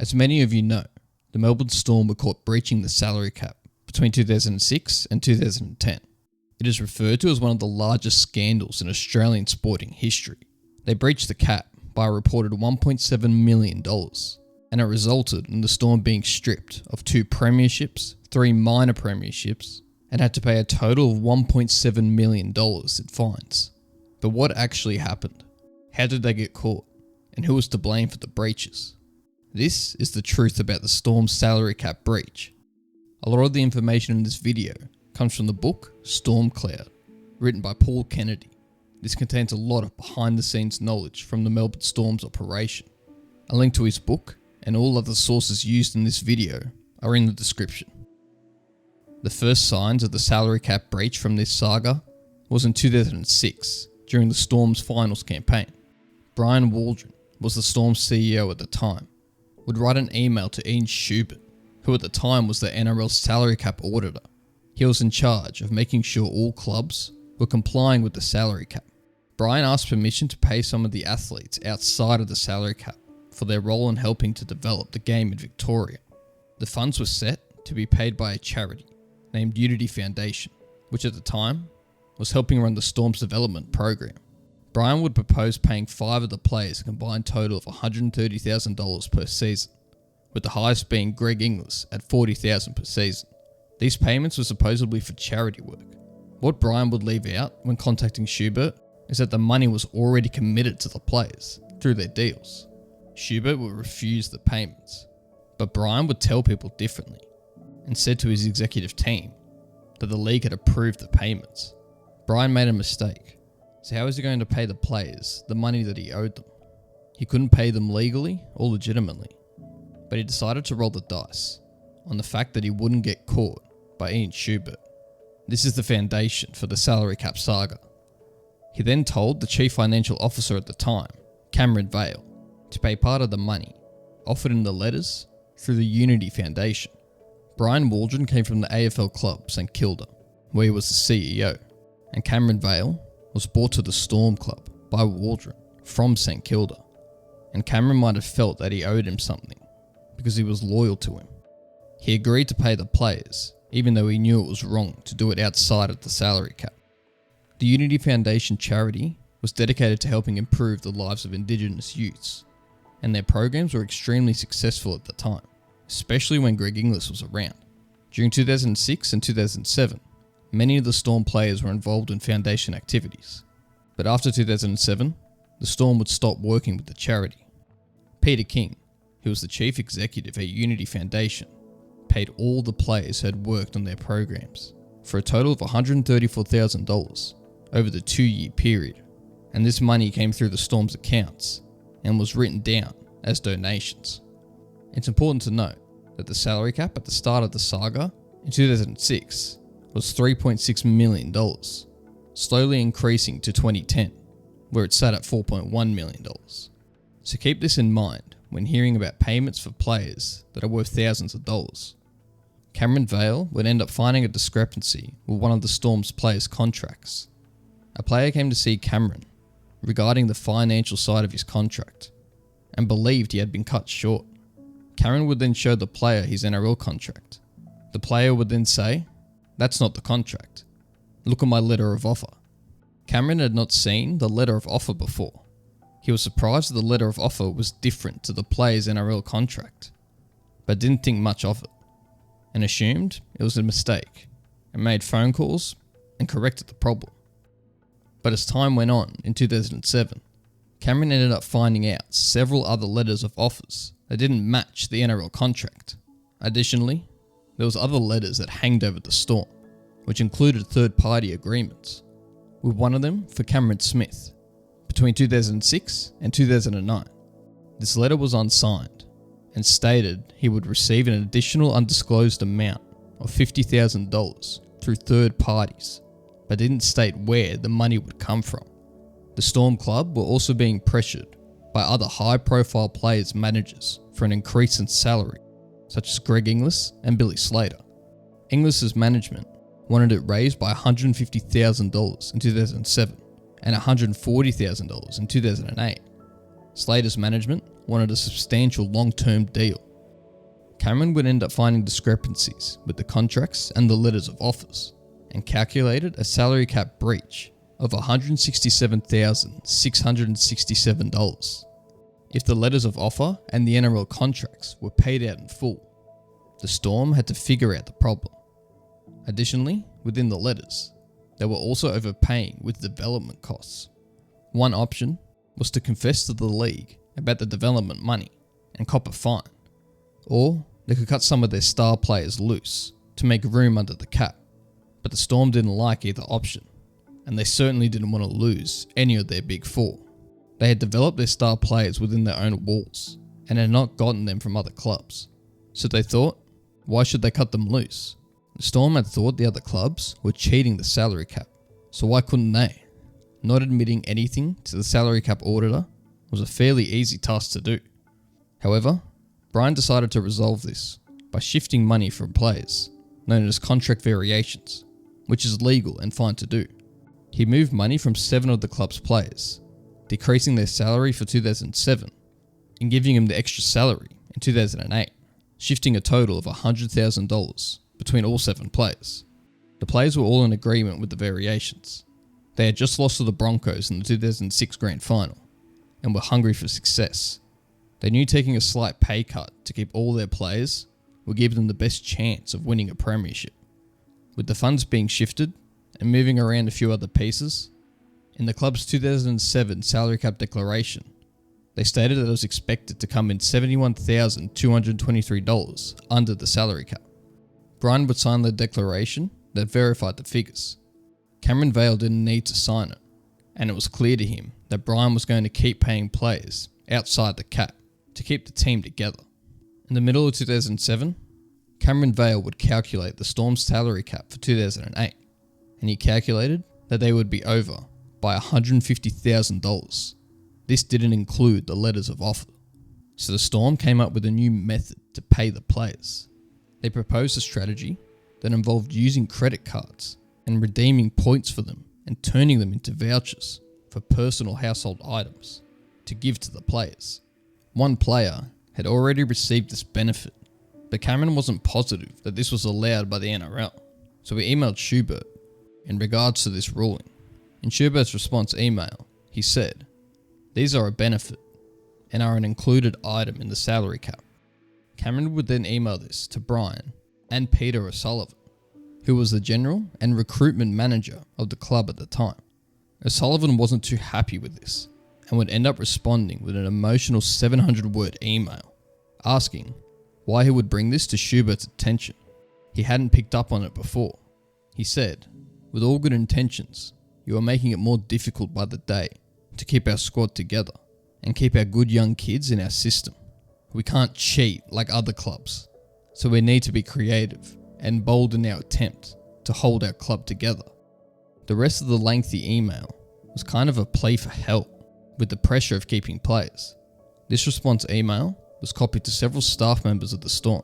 As many of you know, the Melbourne Storm were caught breaching the salary cap between 2006 and 2010. It is referred to as one of the largest scandals in Australian sporting history. They breached the cap by a reported $1.7 million, and it resulted in the Storm being stripped of 2 premierships, 3 minor premierships, and had to pay a total of $1.7 million in fines. But what actually happened? How did they get caught? And who was to blame for the breaches? This is the truth about the Storm's salary cap breach. A lot of the information in this video comes from the book Storm Cloud, written by Paul Kennedy. This contains a lot of behind the scenes knowledge from the Melbourne Storm's operation. A link to his book and all other sources used in this video are in the description. The first signs of the salary cap breach from this saga was in 2006 during the Storm's finals campaign. Brian Waldron was the Storm's CEO at the time, would write an email to Ian Schubert, who at the time was the NRL's salary cap auditor. He was in charge of making sure all clubs were complying with the salary cap. Brian asked permission to pay some of the athletes outside of the salary cap for their role in helping to develop the game in Victoria. The funds were set to be paid by a charity named Unity Foundation, which at the time was helping run the Storm's development program. Brian would propose paying 5 of the players a combined total of $130,000 per season, with the highest being Greg Inglis at $40,000 per season. These payments were supposedly for charity work. What Brian would leave out when contacting Schubert is that the money was already committed to the players through their deals. Schubert would refuse the payments, but Brian would tell people differently and said to his executive team that the league had approved the payments. Brian made a mistake, so how was he going to pay the players the money that he owed them? He couldn't pay them legally or legitimately, but he decided to roll the dice on the fact that he wouldn't get caught by Ian Schubert. This is the foundation for the salary cap saga. He then told the chief financial officer at the time, Cameron Vale, to pay part of the money offered in the letters through the Unity Foundation. Brian Waldron came from the AFL club St Kilda, where he was the CEO, and Cameron Vale was brought to the Storm club by Waldron from St Kilda, and Cameron might have felt that he owed him something because he was loyal to him. He agreed to pay the players, even though he knew it was wrong to do it outside of the salary cap. The Unity Foundation charity was dedicated to helping improve the lives of Indigenous youths, and their programs were extremely successful at the time, especially when Greg Inglis was around. During 2006 and 2007, many of the Storm players were involved in foundation activities, but after 2007, the Storm would stop working with the charity. Peter King, who was the chief executive at Unity Foundation, paid all the players who had worked on their programs for a total of $134,000 over the 2-year period, and this money came through the Storm's accounts and was written down as donations. It's important to note that the salary cap at the start of the saga in 2006 was $3.6 million, slowly increasing to 2010, where it sat at $4.1 million. So keep this in mind when hearing about payments for players that are worth thousands of dollars. Cameron Vale would end up finding a discrepancy with one of the Storm's players' contracts. A player came to see Cameron regarding the financial side of his contract and believed he had been cut short. Cameron would then show the player his NRL contract. The player would then say, "That's not the contract. Look at my letter of offer." Cameron had not seen the letter of offer before. He was surprised that the letter of offer was different to the player's NRL contract, but didn't think much of it, and assumed it was a mistake, and made phone calls and corrected the problem. But as time went on in 2007, Cameron ended up finding out several other letters of offers that didn't match the NRL contract. Additionally, there was other letters that hanged over the Storm, which included third-party agreements, with one of them for Cameron Smith, between 2006 and 2009. This letter was unsigned and stated he would receive an additional undisclosed amount of $50,000 through third parties, but didn't state where the money would come from. The Storm Club were also being pressured by other high-profile players' managers for an increase in salary, such as Greg Inglis and Billy Slater. Inglis's management wanted it raised by $150,000 in 2007 and $140,000 in 2008. Slater's management wanted a substantial long-term deal Cameron would end up finding discrepancies with the contracts and the letters of offers, and calculated a salary cap breach of $167,667 if the letters of offer and the NRL contracts were paid out in full. The Storm had to figure out the problem. Additionally, within the letters, they were also overpaying with development costs. One option was to confess to the league about the development money and cop a fine, or they could cut some of their star players loose to make room under the cap. But the Storm didn't like either option, and they certainly didn't want to lose any of their big four. They had developed their star players within their own walls and had not gotten them from other clubs. So they thought, why should they cut them loose? The Storm had thought the other clubs were cheating the salary cap, so why couldn't they? Not admitting anything to the salary cap auditor was a fairly easy task to do. However, Brian decided to resolve this by shifting money from players, known as contract variations, which is legal and fine to do. He moved money from 7 of the club's players, decreasing their salary for 2007 and giving them the extra salary in 2008, shifting a total of $100,000 between all 7 players. The players were all in agreement with the variations. They had just lost to the Broncos in the 2006 Grand Final and were hungry for success. They knew taking a slight pay cut to keep all their players would give them the best chance of winning a premiership. With the funds being shifted and moving around a few other pieces, in the club's 2007 salary cap declaration, they stated that it was expected to come in $71,223 under the salary cap. Brian would sign the declaration that verified the figures. Cameron Vale didn't need to sign it, and it was clear to him that Brian was going to keep paying players outside the cap to keep the team together. In the middle of 2007, Cameron Vale would calculate the Storm's salary cap for 2008, and he calculated that they would be over by $150,000. This didn't include the letters of offer. So the Storm came up with a new method to pay the players. They proposed a strategy that involved using credit cards and redeeming points for them and turning them into vouchers for personal household items to give to the players. One player had already received this benefit, but Cameron wasn't positive that this was allowed by the NRL, so he emailed Schubert in regards to this ruling. In Schubert's response email, he said, "These are a benefit and are an included item in the salary cap." Cameron would then email this to Brian and Peter O'Sullivan, who was the general and recruitment manager of the club at the time. O'Sullivan wasn't too happy with this and would end up responding with an emotional 700-word email asking why he would bring this to Schubert's attention. He hadn't picked up on it before. He said, "With all good intentions, you are making it more difficult by the day to keep our squad together and keep our good young kids in our system. We can't cheat like other clubs, so we need to be creative and bold in our attempt to hold our club together." The rest of the lengthy email was kind of a plea for help with the pressure of keeping players. This response email was copied to several staff members of the Storm,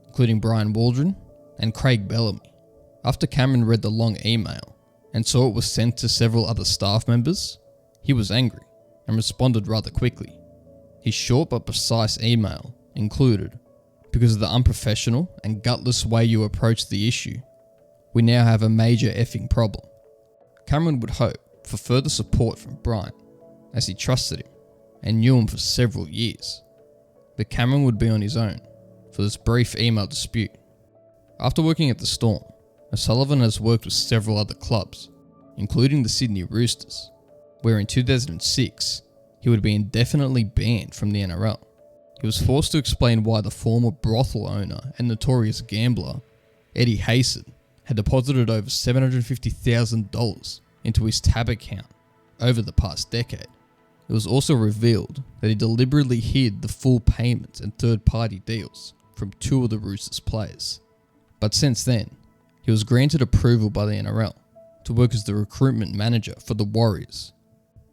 including Brian Waldron and Craig Bellamy. After Cameron read the long email and saw it was sent to several other staff members, he was angry and responded rather quickly. His short but precise email included, "Because of the unprofessional and gutless way you approached the issue, we now have a major effing problem." Cameron would hope for further support from Brian, as he trusted him and knew him for several years. But Cameron would be on his own for this brief email dispute. After working at the Storm, O'Sullivan has worked with several other clubs, including the Sydney Roosters, where in 2006 he would be indefinitely banned from the NRL. He was forced to explain why the former brothel owner and notorious gambler, Eddie Hayson, had deposited over $750,000 into his tab account over the past decade. It was also revealed that he deliberately hid the full payments and third-party deals from 2 of the Roosters players. But since then, he was granted approval by the NRL to work as the recruitment manager for the Warriors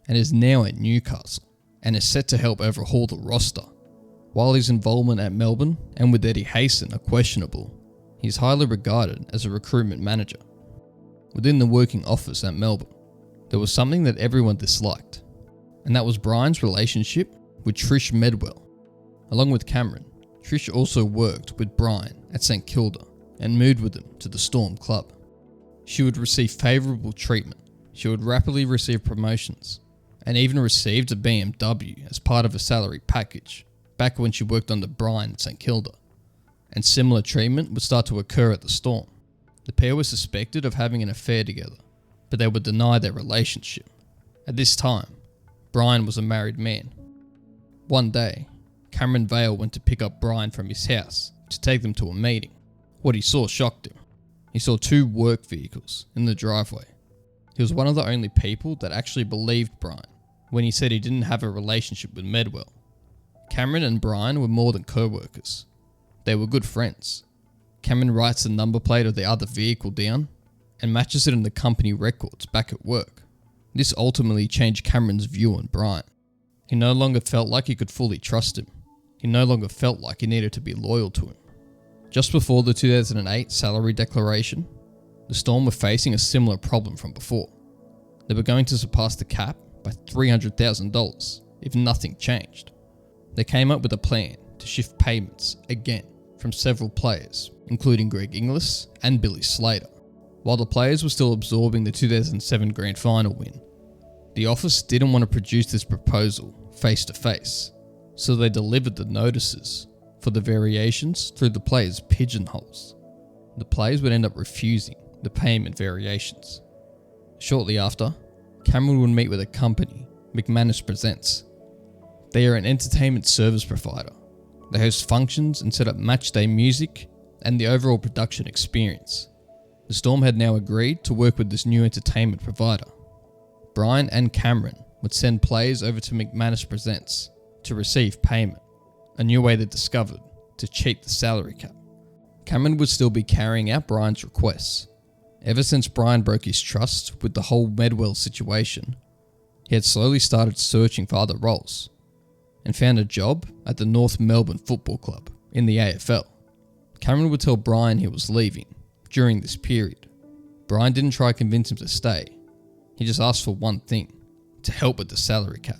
and is now at Newcastle and is set to help overhaul the roster. While his involvement at Melbourne and with Eddie Hayson are questionable, he is highly regarded as a recruitment manager. Within the working office at Melbourne, there was something that everyone disliked, and that was Brian's relationship with Trish Medwell. Along with Cameron, Trish also worked with Brian at St Kilda and moved with him to the Storm club. She would receive favourable treatment, she would rapidly receive promotions, and even received a BMW as part of a salary package back when she worked under Brian at St Kilda. And similar treatment would start to occur at the Storm. The pair were suspected of having an affair together, but they would deny their relationship. At this time, Brian was a married man. One day, Cameron Vale went to pick up Brian from his house to take them to a meeting. What he saw shocked him. He saw 2 work vehicles in the driveway. He was one of the only people that actually believed Brian when he said he didn't have a relationship with Medwell. Cameron and Brian were more than co-workers. They were good friends. Cameron writes the number plate of the other vehicle down and matches it in the company records back at work. This ultimately changed Cameron's view on Brian. He no longer felt like he could fully trust him. He no longer felt like he needed to be loyal to him. Just before the 2008 salary declaration, the Storm were facing a similar problem from before. They were going to surpass the cap by $300,000 if nothing changed. They came up with a plan to shift payments again from several players, including Greg Inglis and Billy Slater. While the players were still absorbing the 2007 Grand Final win, the office didn't want to produce this proposal face to face, so they delivered the notices for the variations through the players' pigeonholes. The players would end up refusing the payment variations. Shortly after, Cameron would meet with a company, McManus Presents. They are an entertainment service provider. They host functions and set up match day music and the overall production experience. The Storm had now agreed to work with this new entertainment provider. Brian and Cameron would send players over to McManus Presents to receive payment, a new way they discovered to cheat the salary cap. Cameron would still be carrying out Brian's requests. Ever since Brian broke his trust with the whole Medwell situation, he had slowly started searching for other roles and found a job at the North Melbourne Football Club in the AFL. Cameron would tell Brian he was leaving during this period. Brian didn't try to convince him to stay. He just asked for one thing: to help with the salary cap.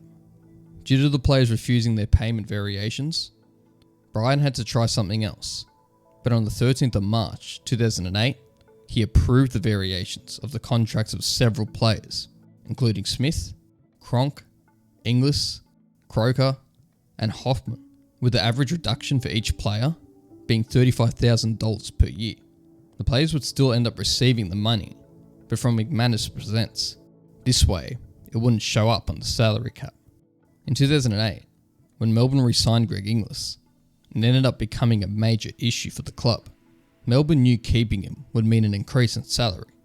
Due to the players refusing their payment variations, Brian had to try something else. But on the 13th of March 2008, he approved the variations of the contracts of several players, including Smith, Cronk, Inglis, Croker, and Hoffman, with the average reduction for each player being $35,000 per year. The players would still end up receiving the money, but from McManus Presents. This way, it wouldn't show up on the salary cap. In 2008, when Melbourne re-signed Greg Inglis, it ended up becoming a major issue for the club. Melbourne knew keeping him would mean an increase in salary.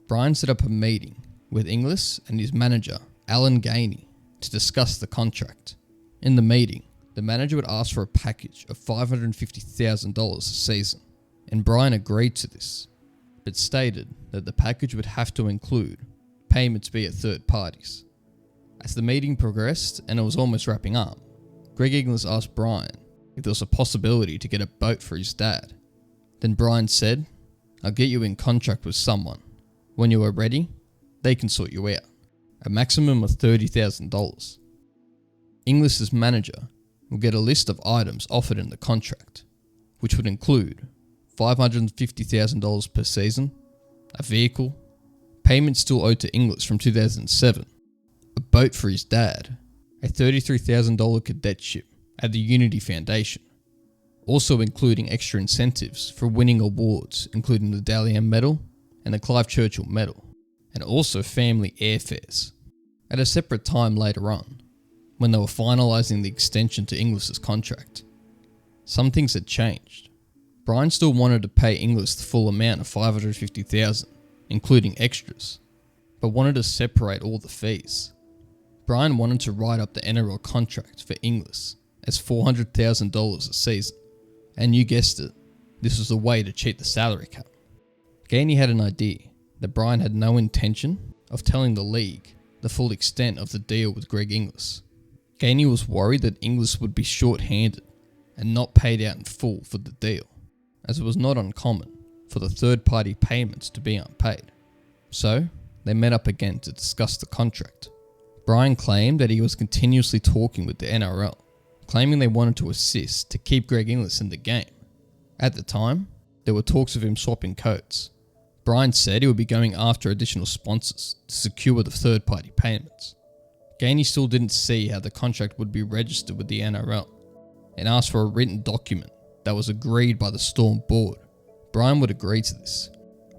Brian set up a meeting with Inglis and his manager, Alan Gainey, to discuss the contract. In the meeting, the manager would ask for a package of $550,000 a season, and Brian agreed to this, but stated that the package would have to include payments via third parties. As the meeting progressed and it was almost wrapping up, Greg Inglis asked Brian if there was a possibility to get a boat for his dad. Then Brian said, "I'll get you in contract with someone. When you are ready, they can sort you out. A maximum of $30,000. Inglis's manager will get a list of items offered in the contract, which would include $550,000 per season, a vehicle, payments still owed to Inglis from 2007, a boat for his dad, a $33,000 cadetship at the Unity Foundation, also including extra incentives for winning awards including the Dally M Medal and the Clive Churchill Medal, and also family airfares." At a separate time later on, when they were finalising the extension to Inglis's contract, some things had changed. Brian still wanted to pay Inglis the full amount of $550,000, including extras, but wanted to separate all the fees. Brian wanted to write up the NRL contract for Inglis as $400,000 a season, and you guessed it, this was a way to cheat the salary cap. Gainey had an idea that Brian had no intention of telling the league the full extent of the deal with Greg Inglis. Gainey was worried that Inglis would be short-handed and not paid out in full for the deal, as it was not uncommon for the third-party payments to be unpaid. So, they met up again to discuss the contract. Brian claimed that he was continuously talking with the NRL claiming they wanted to assist to keep Greg Inglis in the game. At the time, there were talks of him swapping codes. Brian said he would be going after additional sponsors to secure the third-party payments. Gainey still didn't see how the contract would be registered with the NRL and asked for a written document that was agreed by the Storm board. Brian would agree to this.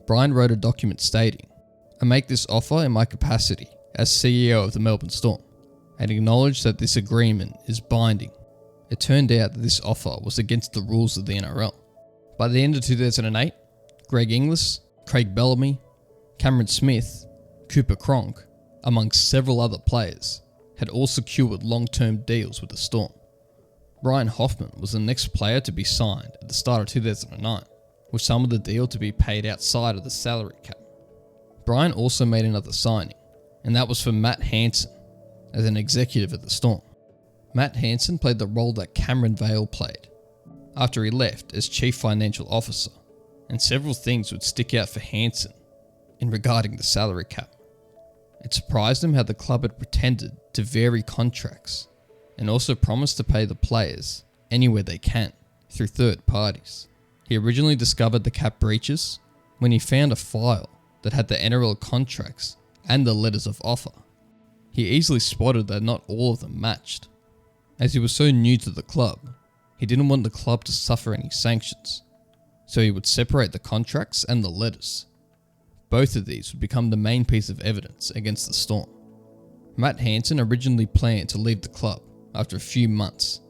Brian wrote a document stating, "I make this offer in my capacity as CEO of the Melbourne Storm and acknowledge that this agreement is binding." It turned out that this offer was against the rules of the NRL. By the end of 2008, Greg Inglis, Craig Bellamy, Cameron Smith, Cooper Cronk, amongst several other players, had all secured long-term deals with the Storm. Ryan Hoffman was the next player to be signed at the start of 2009, with some of the deal to be paid outside of the salary cap. Brian also made another signing, and that was for Matt Hansen as an executive at the Storm. Matt Hansen played the role that Cameron Vale played after he left as Chief Financial Officer, and several things would stick out for Hansen in regarding the salary cap. It surprised him how the club had pretended to vary contracts and also promised to pay the players anywhere they can through third parties. He originally discovered the cap breaches when he found a file that had the NRL contracts and the letters of offer. He easily spotted that not all of them matched. As he was so new to the club, he didn't want the club to suffer any sanctions, so he would separate the contracts and the letters. Both of these would become the main piece of evidence against the Storm. Matt Hansen originally planned to leave the club after a few months,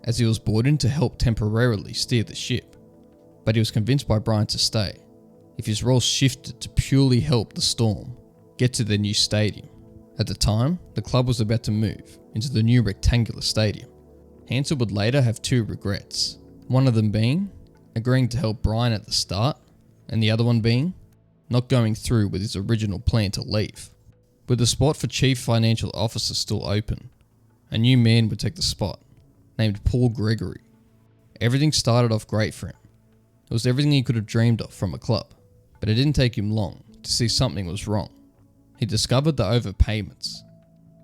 as he was brought in to help temporarily steer the ship, but he was convinced by Brian to stay if his role shifted to purely help the Storm get to their new stadium. At the time, the club was about to move into the new rectangular stadium. Hansen would later have two regrets, one of them being agreeing to help Brian at the start, and the other one being not going through with his original plan to leave. With the spot for Chief Financial Officer still open, a new man would take the spot, named Paul Gregory. Everything started off great for him. It was everything he could have dreamed of from a club, but it didn't take him long to see something was wrong. He discovered the overpayments,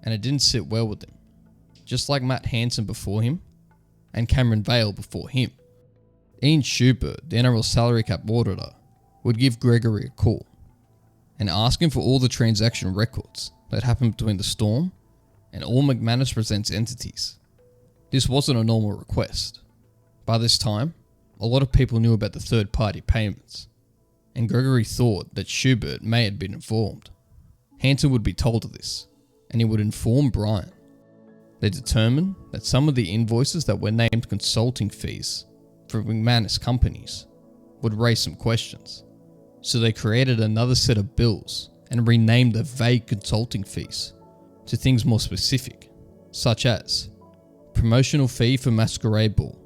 and it didn't sit well with him, just like Matt Hansen before him and Cameron Vale before him. Ian Schubert, the NRL salary cap auditor, would give Gregory a call and ask him for all the transaction records that happened between the Storm and all McManus Presents entities. This wasn't a normal request. By this time, a lot of people knew about the third-party payments, and Gregory thought that Schubert may have been informed. Hansen would be told of this, and he would inform Brian. They determined that some of the invoices that were named consulting fees for McManus companies would raise some questions. So they created another set of bills and renamed the vague consulting fees to things more specific, such as promotional fee for Masquerade Ball,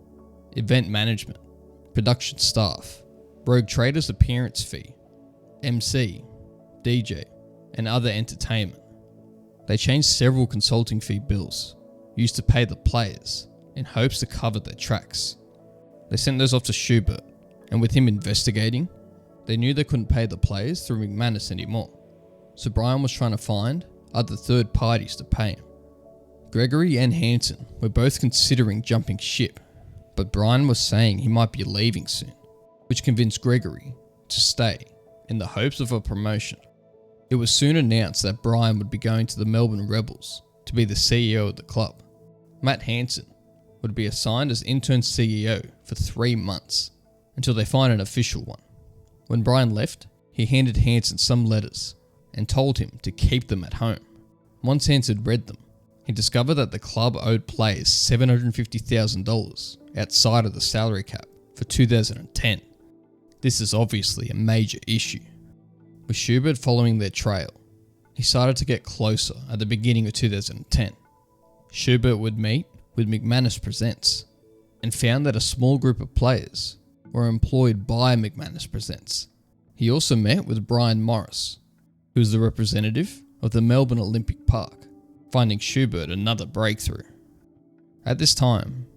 event management, production staff, Rogue Traders appearance fee, MC, DJ, and other entertainment. They changed several consulting fee bills used to pay the players in hopes to cover their tracks. They sent those off to Schubert, and with him investigating, they knew they couldn't pay the players through McManus anymore, so Brian was trying to find other third parties to pay him. Gregory and Hansen were both considering jumping ship, but Brian was saying he might be leaving soon, which convinced Gregory to stay in the hopes of a promotion. It was soon announced that Brian would be going to the Melbourne Rebels to be the CEO of the club. Matt Hansen would be assigned as interim CEO for 3 months until they find an official one. When Brian left, he handed Hansen some letters and told him to keep them at home. Once Hansen read them, he discovered that the club owed players $750,000 outside of the salary cap for 2010. This is obviously a major issue. With Schubert following their trail, he started to get closer at the beginning of 2010. Schubert would meet with McManus Presents and found that a small group of players were employed by McManus Presents. He also met with Brian Morris, who was the representative of the Melbourne Olympic Park, finding Schubert another breakthrough. At this time,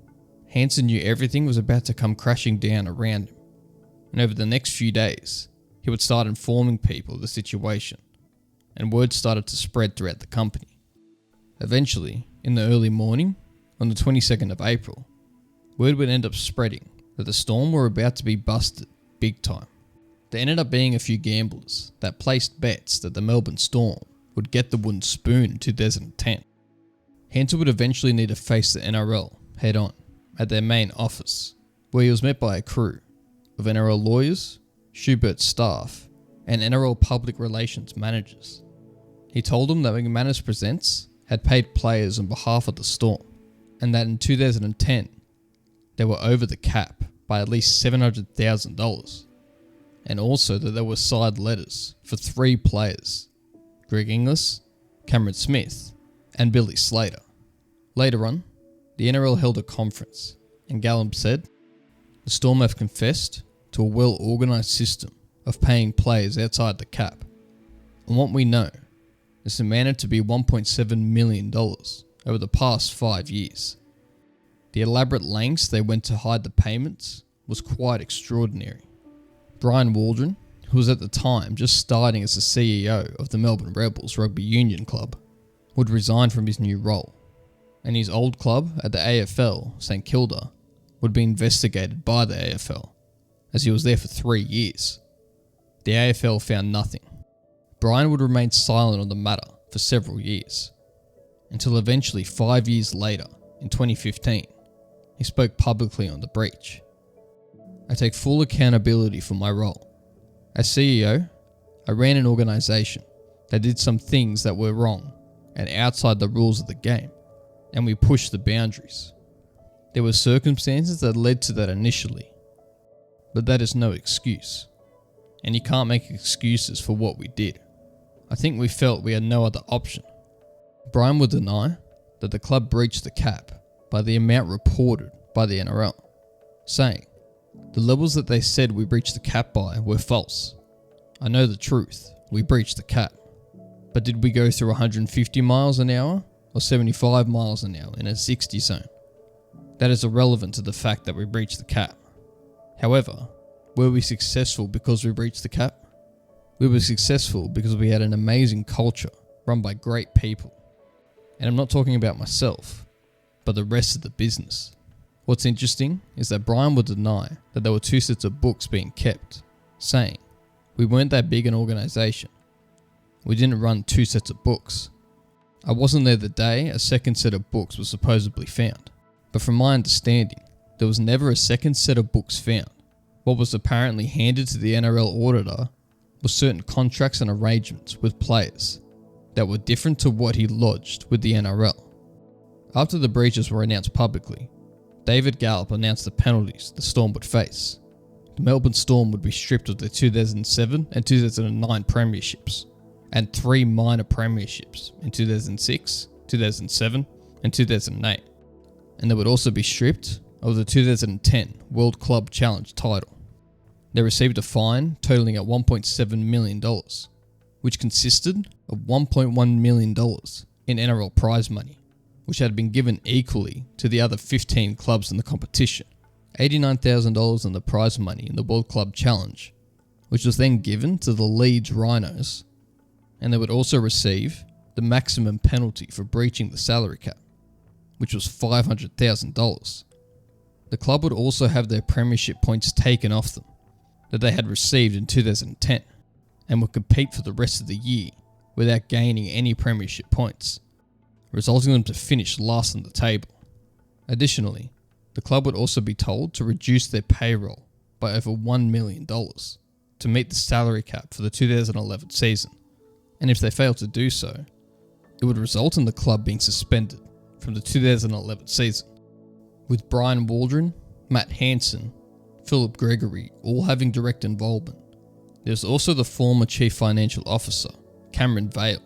Hansen knew everything was about to come crashing down around him, and over the next few days, he would start informing people of the situation, and word started to spread throughout the company. Eventually, in the early morning, on the 22nd of April, word would end up spreading that the Storm were about to be busted big time. There ended up being a few gamblers that placed bets that the Melbourne Storm would get the wooden spoon in 2010. Hunter would eventually need to face the NRL head on at their main office, where he was met by a crew of NRL lawyers, Schubert staff, and NRL public relations managers. He told them that McManus Presents had paid players on behalf of the Storm, and that in 2010 they were over the cap by at least $700,000, and also that there were side letters for 3 players, Greg Inglis, Cameron Smith, and Billy Slater. Later on, the NRL held a conference, and Gallum said, "The Storm have confessed to a well-organised system of paying players outside the cap, and what we know, this amounted to be $1.7 million over the past 5 years. The elaborate lengths they went to hide the payments was quite extraordinary." Brian Waldron, who was at the time just starting as the CEO of the Melbourne Rebels Rugby Union Club, would resign from his new role, and his old club at the AFL, St Kilda, would be investigated by the AFL, as he was there for 3 years. The AFL found nothing. Brian would remain silent on the matter for several years, until eventually 5 years later, in 2015, he spoke publicly on the breach. "I take full accountability for my role. As CEO, I ran an organisation that did some things that were wrong and outside the rules of the game, and we pushed the boundaries. There were circumstances that led to that initially, but that is no excuse, and you can't make excuses for what we did. I think we felt we had no other option." Brian would deny that the club breached the cap by the amount reported by the NRL, saying, "The levels that they said we breached the cap by were false. I know the truth, we breached the cap. But did we go through 150 miles an hour or 75 miles an hour in a 60 zone? That is irrelevant to the fact that we breached the cap. However, were we successful because we breached the cap? We were successful because we had an amazing culture run by great people. And I'm not talking about myself, but the rest of the business." What's interesting is that Brian would deny that there were 2 sets of books being kept, saying, "We weren't that big an organisation. We didn't run 2 sets of books. I wasn't there the day a second set of books was supposedly found. But from my understanding, there was never a second set of books found. What was apparently handed to the NRL auditor was certain contracts and arrangements with players that were different to what he lodged with the NRL." After the breaches were announced publicly, David Gallup announced the penalties the Storm would face. The Melbourne Storm would be stripped of their 2007 and 2009 premierships, and 3 minor premierships in 2006, 2007 and 2008. And they would also be stripped of the 2010 World Club Challenge title. They received a fine totaling at $1.7 million, which consisted of $1.1 million in NRL prize money, which had been given equally to the other 15 clubs in the competition, $89,000 in the prize money in the World Club Challenge, which was then given to the Leeds Rhinos, and they would also receive the maximum penalty for breaching the salary cap, which was $500,000. The club would also have their premiership points taken off them that they had received in 2010, and would compete for the rest of the year without gaining any premiership points, resulting them to finish last on the table. Additionally, the club would also be told to reduce their payroll by over $1 million to meet the salary cap for the 2011 season, and if they failed to do so, it would result in the club being suspended from the 2011 season. With Brian Waldron, Matt Hansen, Philip Gregory all having direct involvement, there's also the former Chief Financial Officer, Cameron Vale,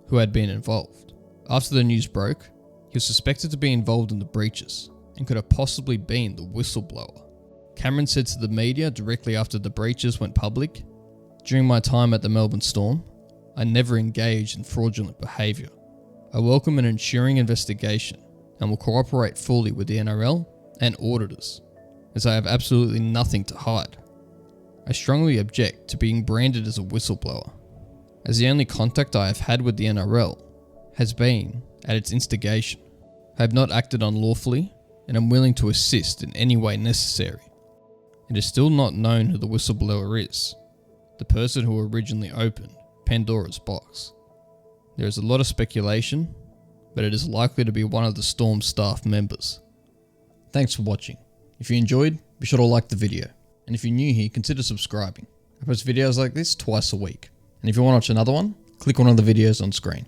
who had been involved. After the news broke, he was suspected to be involved in the breaches and could have possibly been the whistleblower. Cameron said to the media directly after the breaches went public, "During my time at the Melbourne Storm, I never engaged in fraudulent behaviour. I welcome an ensuing investigation and will cooperate fully with the NRL and auditors, as I have absolutely nothing to hide. I strongly object to being branded as a whistleblower, as the only contact I have had with the NRL has been at its instigation. I have not acted unlawfully and am willing to assist in any way necessary. It is still not known who the whistleblower is, the person who originally opened Pandora's box. There is a lot of speculation, but it is likely to be one of the Storm staff members. Thanks for watching. If you enjoyed, be sure to like the video. And if you're new here, consider subscribing. I post videos like this twice a week. And if you want to watch another one, click one of the videos on screen.